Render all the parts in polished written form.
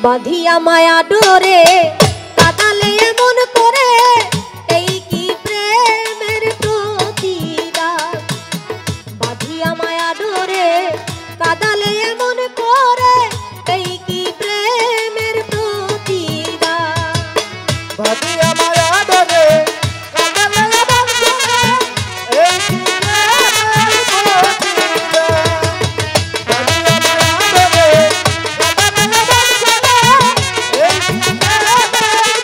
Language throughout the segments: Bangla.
বাঁধিয়া মায়া ডোরে কাদালে এমন করে, এই কি প্রেমের প্রতিদান। বাঁধিয়া মায়া ডোরে কাদালে এমন করে, এই কি প্রেমের প্রতিদান। বাঁধিয়া মায়া ডোরে কাদালে এমন করে, এই কি প্রেমের প্রতিদান। বাঁধিয়া মায়া ডোরে কাদালে এমন করে, এই কি প্রেমের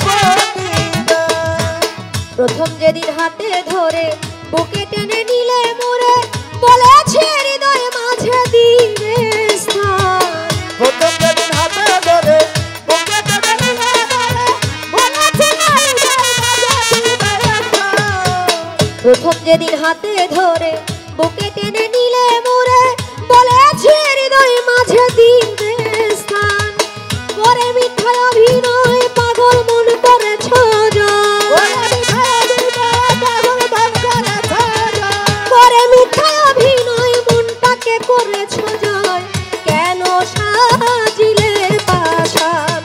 প্রতিদান। প্রথম যেদিন হাতে ধরে বুকে টেনে নিলে মোরে, বলেছে হৃদয় মাঝে দিবে স্থান। প্রথম যেদিন হাতে ধরে বুকে টেনে নিলে মোরে, বলেছে হৃদয় মাঝে দিবে স্থান। প্রথম যেদিন হাতে ধরে বুকে টেনে নিলে মোরে, বলেছে হৃদয় মাঝে দিবে স্থান। করে মিথ্যা অভিনয় পাগল মন করেছ করে মিথ্যা অভিনয় মনটাকে করেছ জয়, কেন সাজিলে পাশান।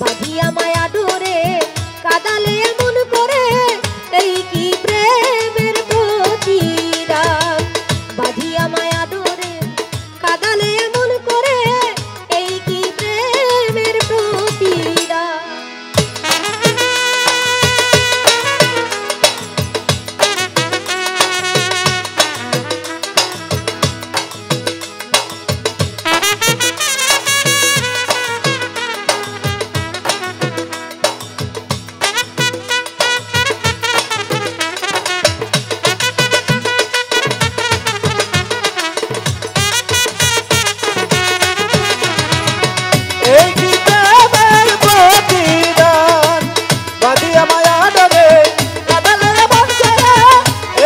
বাঁধিয়া মায়া ডোরে কাদালে এমন করে, এই কি প্রেমের প্রতিদান। বাঁধিয়া মায়া ডোরে কাদালে এমন করে, এই কি প্রেমের প্রতিদান। এই কি প্রেমের প্রতিদান। বাঁধিয়া মায়া ডোরে কাদালে এমন করে,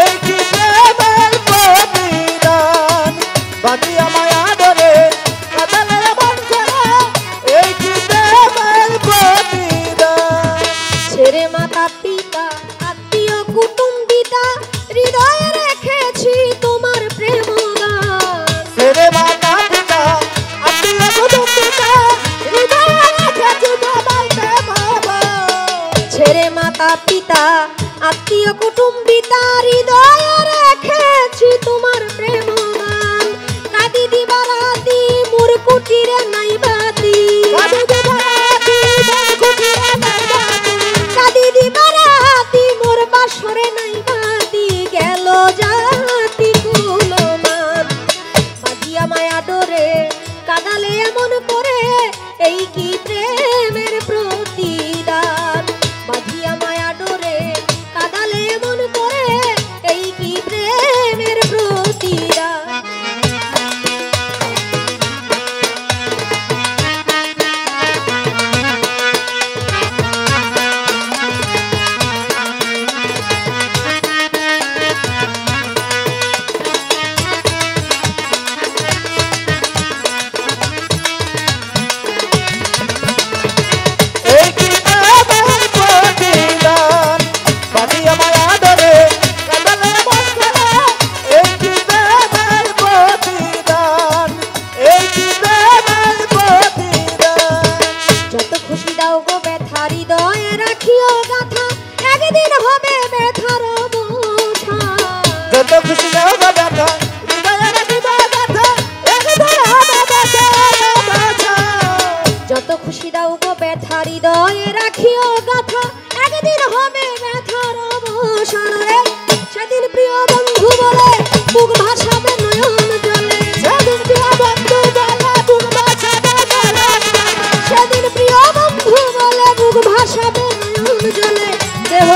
এই কি প্রেমের প্রতিদান। বাঁধিয়া মায়া ডোরে কাদালে এমন করে, এই কি প্রেমের প্রতিদান। ছেড়ে মাতা পিতা আত্মীয় কুটুম্বিতা, হৃদয়ে রেখেছি তোমার প্রেম গান। ছেড়ে মাতা পিতা আত্মীয় কুটুম্বিতা, হৃদয়ে রেখেছি তোমার প্রেম গান। ছেড়ে মাতা পিতা আত্মীয় কুটুম্বিতা, হৃদয়ে রেখেছি তোমার প্রেম গান। কাঁদি দিবারাতি মোর কুটিরে নাই বাতি, কাঁদি দিবারাতি মোর বাসরে নাই বাতি, গেল জাতি কুলমান। বাঁধিয়া মায়া ডোরে কাদালে এমন করে, এই কি প্রেমের প্রতিদান। বাঁধিয়া মায়া ডোরে কাদালে এমন করে, এই কি প্রেমের প্রতিদান। এই কি প্রেমের প্রতিদান। বাঁধিয়া মায়া ডোরে কাদালে এমন করে, এই কি প্রেমের প্রতিদান। এই কি প্রেমের প্রতিদান। যত খুশি দাও গো ব্যথা হৃদয়ে রাখিও গাথা, একদিন হবে ব্যথার অবসান। যত খুশি দাও গো ব্যথা হৃদয়ে রাখিব গাথা, একদিন হবে ব্যথার অবসান। যত খুশি দাও গো ব্যথা হৃদয়ে রাখিও গাথা, একদিন হবে ব্যথার অবসান। রে সেদিন প্রিয় বন্ধু বলে বুক ভাসাবে নয়ন জলে, সেদিন প্রিয় বন্ধু বলে বুক ভাসাবে নয়ন জলে। সেদিন প্রিয় বন্ধু বলে বুক ভাসাবে নয়ন জলে। দেহ